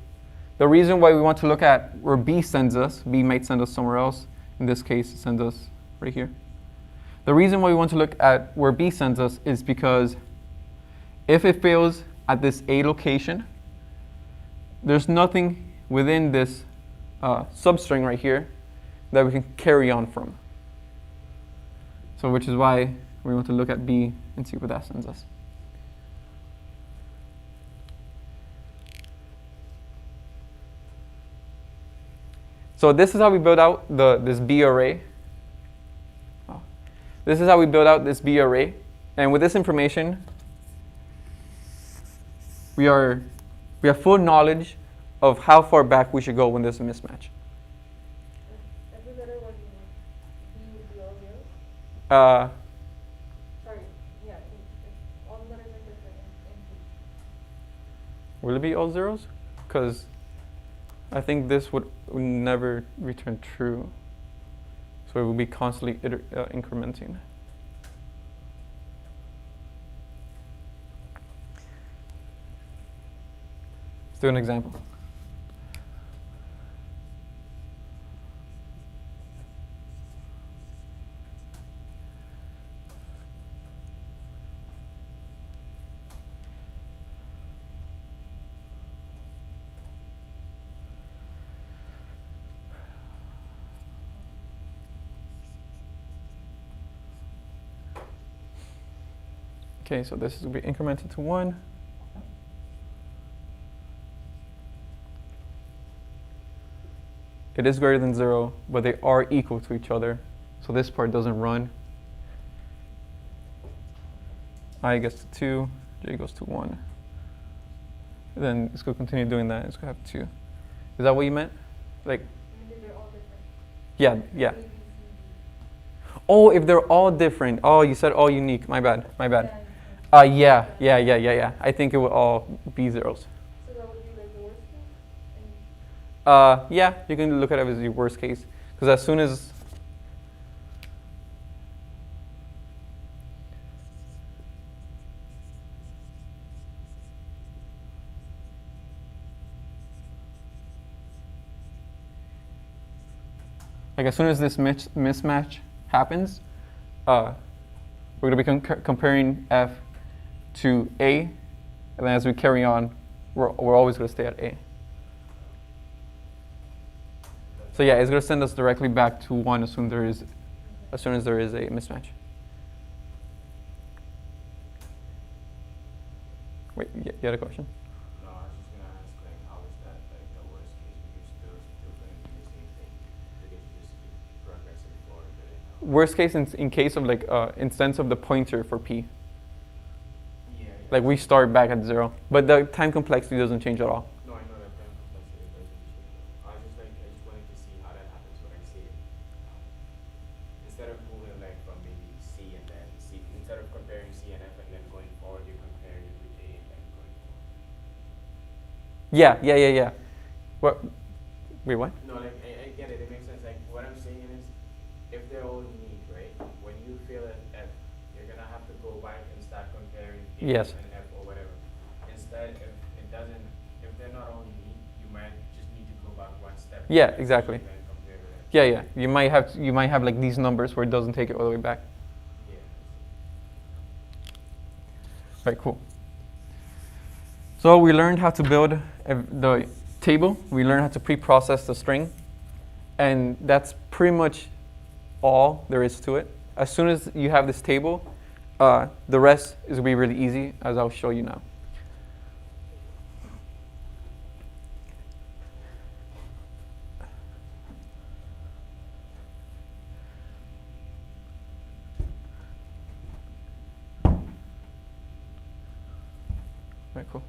The reason why we want to look at where B sends us, B might send us somewhere else. In this case, it sends us right here. The reason why we want to look at where B sends us is because if it fails at this A location, there's nothing within this substring right here that we can carry on from. So which is why we want to look at B and see where that sends us. So this is how we build out this B array. This is how we build out this B array. And with this information, we have full knowledge of how far back we should go when there's a mismatch. Every letter was B would be all zeros? Sorry, yeah, if all the letters are different in P. Will it be all zeros? Because I think this would never return true. So it will be constantly incrementing. Let's do an example. Okay, so this will be incremented to 1. It is greater than 0, but they are equal to each other. So this part doesn't run. I gets to 2, J goes to 1. And then it's going to continue doing that. It's going to have 2. Is that what you meant? Like, Maybe they're all different. yeah, yeah. A, B, C, D. Oh, if they're all different. Oh, you said all unique. My bad, my bad. Yeah, Yeah. I think it would all be zeros. so that would be like the worst case? And Yeah, you can look at it as your worst case. Because as soon as this mismatch happens, we're going to be comparing F to A, and then as we carry on, we're always going to stay at A. So yeah, it's going to send us directly back to 1 as soon as there is a mismatch. Wait, you had a question? No, I was just gonna ask, like, how is that, like, the worst case, because still gonna do the same thing, because you just keep progressing forward with it. Worst case in case of like instance of the pointer for P. Yeah. Like we start back at 0, but the time complexity doesn't change at all. No, I know that time complexity doesn't change. I just wanted to see how that happens when I see it. Instead of moving like from maybe C and then C, instead of comparing C and F and then going forward, you're comparing it with A and then going forward. Yeah. What? Wait, what? No, like I get it. It makes sense. Like what I'm saying is, if they're all unique, right? When you fail at F, you're gonna have to go back and start comparing A Yes. and F or whatever. Instead, if they're not all unique, you might just need to go back one step. Yeah, exactly. And then compare with F. Yeah. You might have like these numbers where it doesn't take it all the way back. Yeah. Right, cool. So we learned how to build the table. We learned how to pre-process the string. And that's pretty much all there is to it. As soon as you have this table, the rest is going to be really easy, as I'll show you now. right, cool.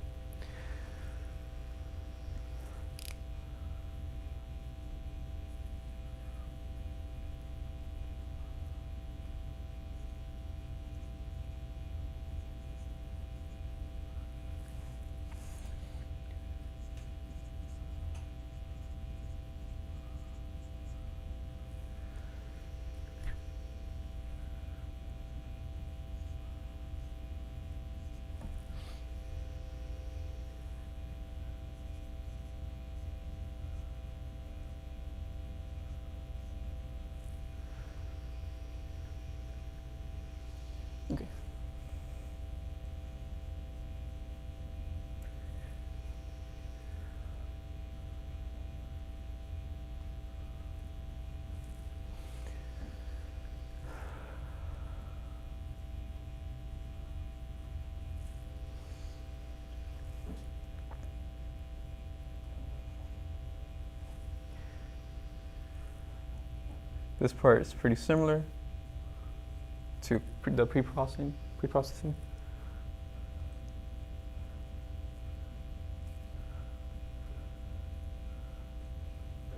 Okay. This part is pretty similar to the pre-processing. But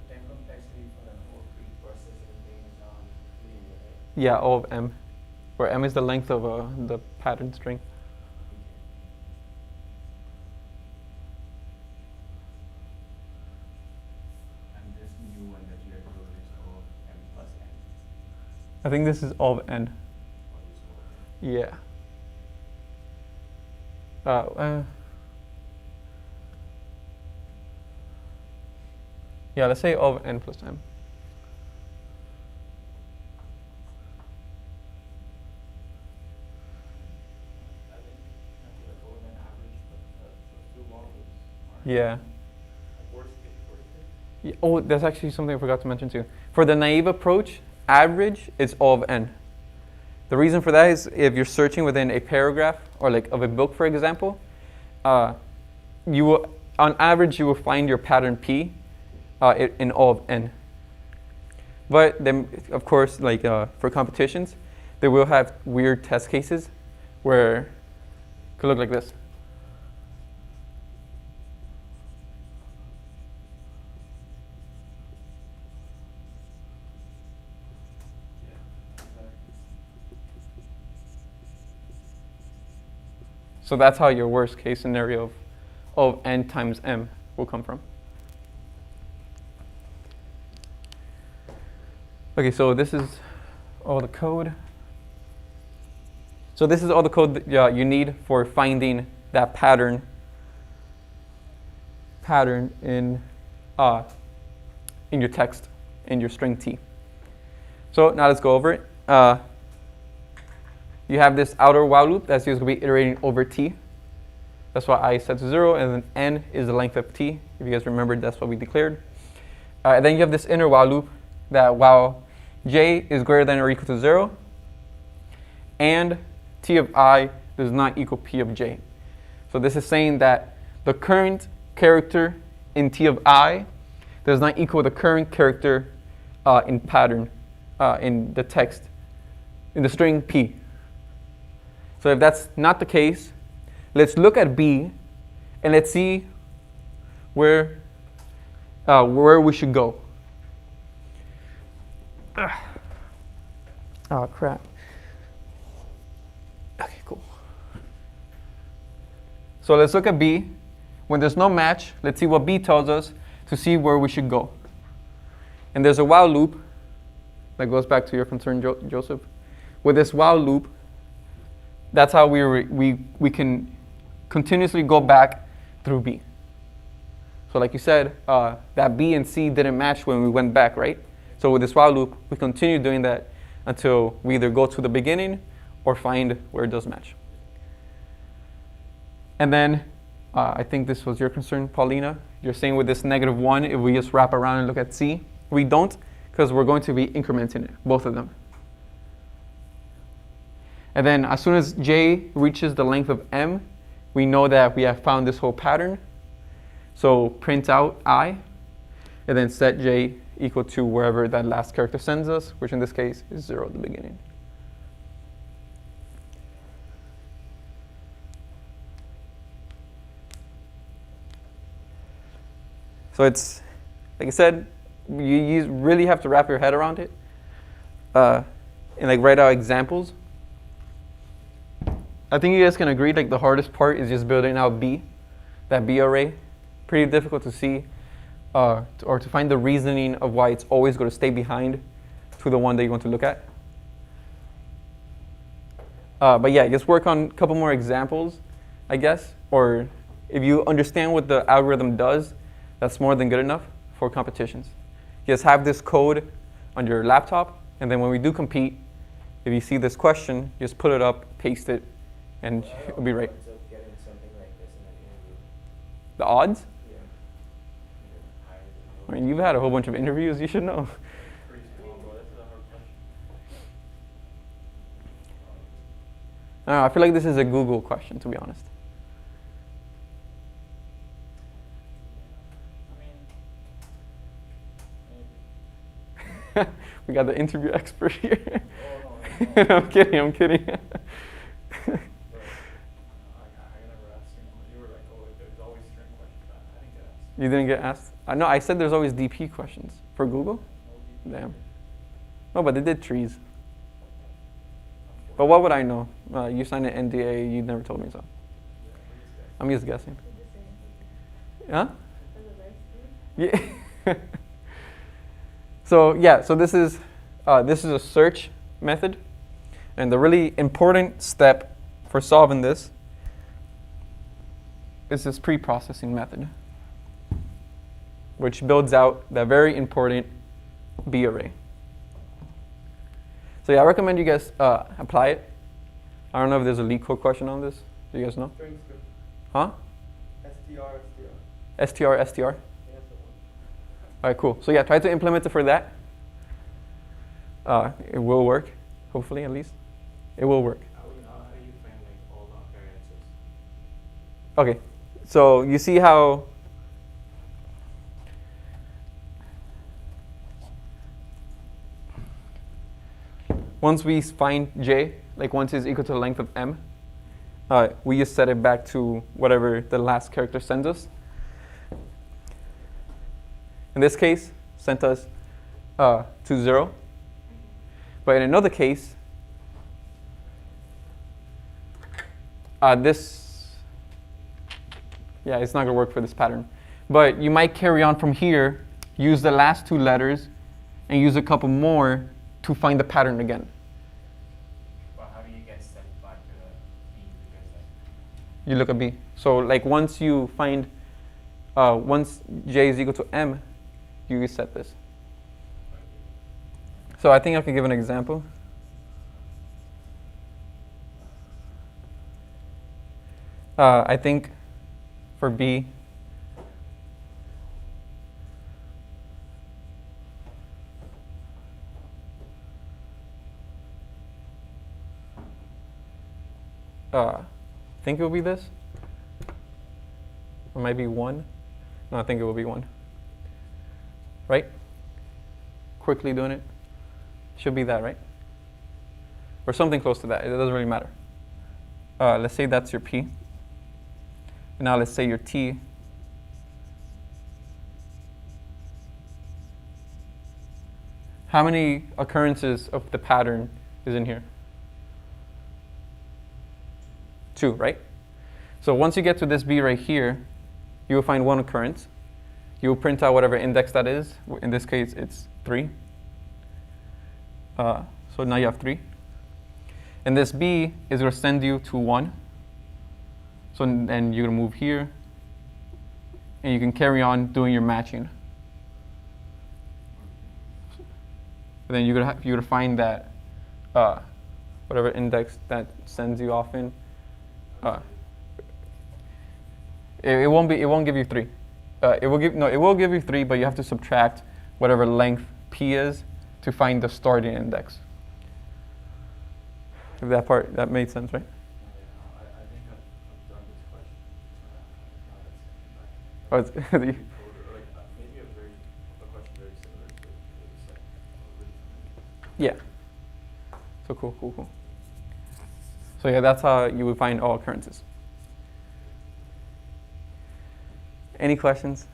then complexity for the whole pre-processing thing is linear, right? Yeah, O of m, where m is the length of the pattern string. And this new one that you're doing is O of m plus n. I think this is O of n. Or is O of n? Yeah. Yeah, let's say O of n plus m. I think like O of n average, but those two models are Yeah. like worst case. Yeah. Oh, that's actually something I forgot to mention too. For the naive approach, average is O of n. The reason for that is if you're searching within a paragraph or like of a book, for example, you will, on average, you will find your pattern P in O of n. But then, of course, like for competitions, they will have weird test cases where it could look like this. So that's how your worst case scenario of n times m will come from. Okay, so this is all the code. So this is all the code that you need for finding that pattern in your text, in your string t. So now let's go over it. You have this outer while loop that's going to be iterating over t. That's why I set to 0, and then n is the length of t. If you guys remembered, that's what we declared. And then you have this inner while loop that while j is greater than or equal to 0, and t of I does not equal p of j. So this is saying that the current character in t of I does not equal the current character in pattern in the text, in the string p. So if that's not the case, let's look at B and let's see where we should go. Oh crap. Okay, cool. So let's look at B. When there's no match, let's see what B tells us to see where we should go. And there's a while loop that goes back to your concern, Joseph. With this while loop, that's how we can continuously go back through B. So like you said, that B and C didn't match when we went back, right? So with this while loop, we continue doing that until we either go to the beginning or find where it does match. And then I think this was your concern, Paulina. You're saying with this -1, if we just wrap around and look at C, we don't, because we're going to be incrementing it, both of them. And then as soon as j reaches the length of m, we know that we have found this whole pattern. So print out I, and then set j equal to wherever that last character sends us, which in this case is 0 at the beginning. So it's, like I said, you really have to wrap your head around it, and like write out examples. I think you guys can agree like the hardest part is just building out B, that B array. Pretty difficult to see, or to find the reasoning of why it's always going to stay behind to the one that you want to look at. But yeah, just work on a couple more examples, I guess. Or if you understand what the algorithm does, that's more than good enough for competitions. Just have this code on your laptop, and then when we do compete, if you see this question, just put it up, paste it, and it'll be right. Odds of getting something like this in an interview? The odds? Yeah. I mean, you've had a whole bunch of interviews, you should know. Pretty small, bro. That's a hard question. I don't know, I feel like this is a Google question, to be honest. I mean, We got the interview expert here. maybe. Oh, no. I'm kidding. But I never asked you. You were like, oh, there's always string questions. I didn't get asked. You didn't get asked? No, I said there's always DP questions. For Google? No DP. Damn. No, but they did trees. But what would I know? You signed an NDA, you never told me so. I'm just guessing. Huh? Yeah. So yeah, so this is a search method, and the really important step for solving this is this pre-processing method, which builds out that very important B array. So yeah, I recommend you guys apply it. I don't know if there's a leak code question on this. Do you guys know? String script. Huh? STR. STR. Yeah, that's the one. All right, cool. So yeah, try to implement it for that. It will work, hopefully at least. It will work. How do you find like all the occurrences? Okay, so you see how once we find j, like once is equal to the length of m, we just set it back to whatever the last character sends us. In this case, sent us to 0. But in another case, it's not going to work for this pattern. But you might carry on from here, use the last 2 letters, and use a couple more to find the pattern again. But how do you get sent back to the B? Because like, You look at B. So like once you find, once j is equal to m, you reset this. So I think I can give an example. I think for B, I think it will be this. Or might be 1. No, I think it will be 1. Right? Quickly doing it. Should be that, right? Or something close to that. It doesn't really matter. Let's say that's your P. And now let's say your T. How many occurrences of the pattern is in here? 2, right? So once you get to this B right here, you will find 1 occurrence. You will print out whatever index that is. In this case, it's 3. So now you have 3. And this B is going to send you to 1. So then you're going to move here. And you can carry on doing your matching. And then you're going to find that whatever index that sends you off in, it won't give you 3. It will give you 3, but you have to subtract whatever length P is to find the starting index. If that made sense, right? I think I've done this question. Oh, it's Maybe a question very similar to the second. yeah. So cool. So yeah, that's how you would find all occurrences. Any questions?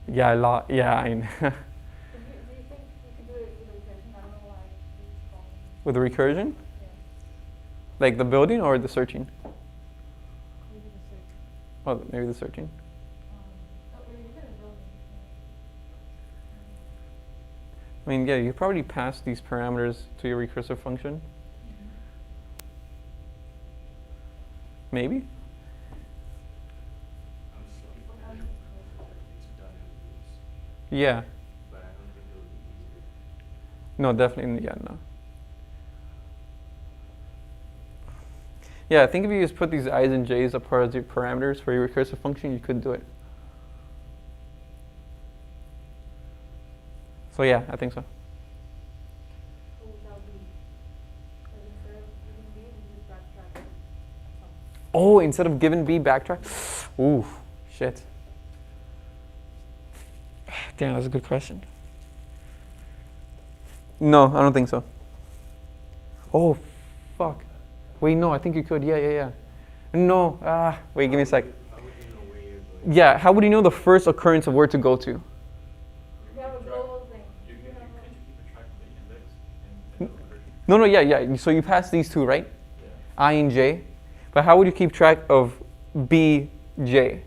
Yeah, a lot. Yeah, I know. Do you think you could do it with recursion? I don't know why it's called. With the recursion, Yeah. like the building or the searching. Maybe the search. Well, maybe the searching. Oh, or even a building. I mean, yeah, you could probably pass these parameters to your recursive function. Maybe. I'm sorry for that. It's done in rules, Yeah. but I don't think it would be easier. No, definitely. Yeah, no. Yeah, I think if you just put these i's and j's as part of your parameters for your recursive function, you could do it. So yeah, I think so. So without B. So instead of using B, we just backtrack. Oh, instead of given b, backtrack? Ooh, shit. Damn, that's a good question. No, I don't think so. Oh, fuck. Wait, no, I think you could. Yeah. No, wait, give me a sec. How would you know where you're going? Yeah, how would you know the first occurrence of where to go to? You have a global thing. You can You have you keep a track of the index Hmm. and the recursion? No, yeah. So you pass these two, right? Yeah. I and j. But how would you keep track of b, j?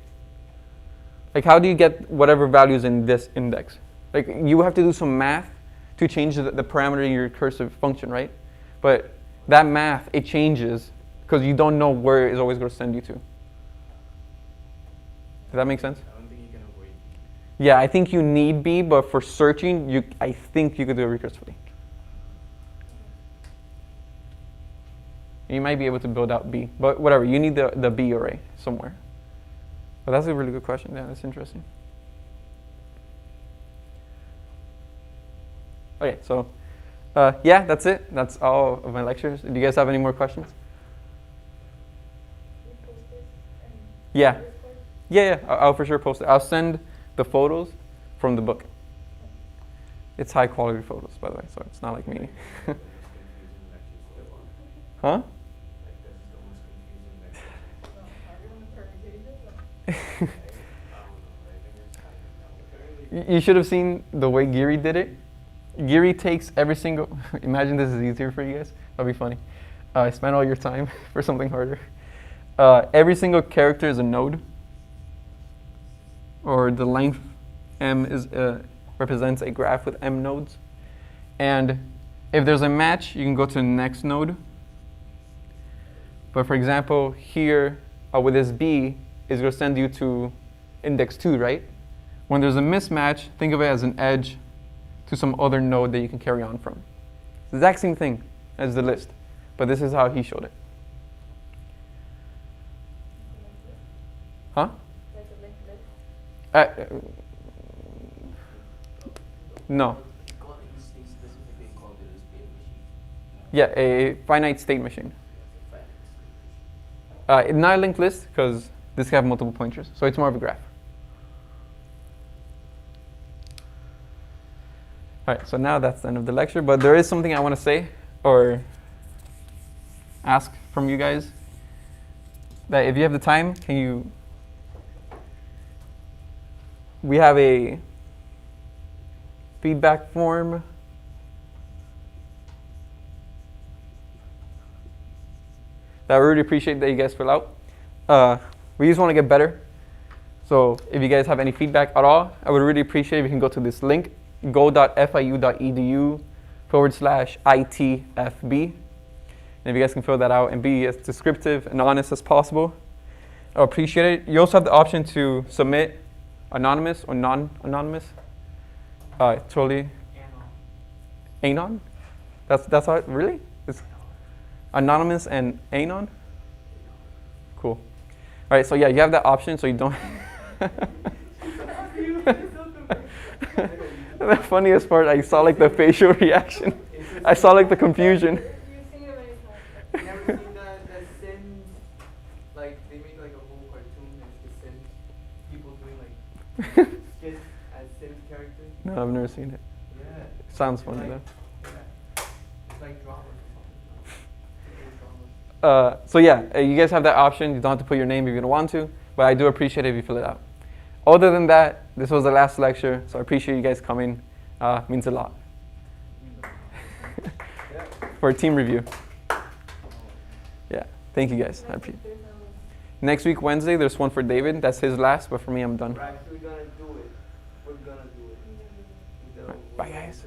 Like, how do you get whatever values in this index? Like, you have to do some math to change the parameter in your recursive function, right? But that math, it changes because you don't know where it's always going to send you to. Does that make sense? I don't think you can avoid. Yeah, I think you need b, but for searching, I think you could do it recursively. You might be able to build out b, but whatever, you need the b array somewhere. But that's a really good question. Yeah, that's interesting. Okay, so yeah, that's it. That's all of my lectures. Do you guys have any more questions? We post this and Yeah. Discord. Yeah, I'll for sure post it. I'll send the photos from the book. It's high quality photos, by the way, so it's not like me. The most confusing lecture so far. Huh? Like, this is the most confusing lecture. Everyone in permutations. I don't know. I think it's kind of You should have seen the way Geary did it. Geary takes every single, imagine this is easier for you guys. That'd be funny. Spend all your time for something harder. Every single character is a node, or the length m is represents a graph with m nodes. And if there's a match, you can go to the next node. But for example, here with this b, is going to send you to index 2, right? When there's a mismatch, think of it as an edge to some other node that you can carry on from. It's the exact same thing as the list, but this is how he showed it. Huh? Like a linked list. No. He specifically called it a state machine. Yeah, a finite state machine. Not a linked list, because this can have multiple pointers, so it's more of a graph. All right, so now that's the end of the lecture, but there is something I want to say or ask from you guys. That if you have the time, we have a feedback form. That I really appreciate that you guys fill out. We just want to get better. So if you guys have any feedback at all, I would really appreciate if you can go to this link, go.fiu.edu/ITFB. And if you guys can fill that out and be as descriptive and honest as possible, I appreciate it. You also have the option to submit anonymous or non-anonymous. Totally. Anon? That's how it, really? It's anonymous and anon? Cool. All right, so yeah, you have that option so you don't. The funniest part, I saw like the facial reaction. I saw like the confusion. You've seen it many times. You never seen that Sims, like they make like a whole cartoon that's the Sims, people doing like skits as Sims characters? No, I've never seen it. Yeah. Sounds It's funny like, though. yeah. It's like drama or something. Drama. So yeah, you guys have that option. You don't have to put your name if you don't want to, but I do appreciate it if you fill it out. Other than that, this was the last lecture, so I appreciate you guys coming. Means a lot. For a team review. Yeah, thank you guys. I appreciate it. Next week, Wednesday, there's one for David. That's his last, but for me, I'm done. We're actually gonna do it. We're gonna do it. Bye, guys.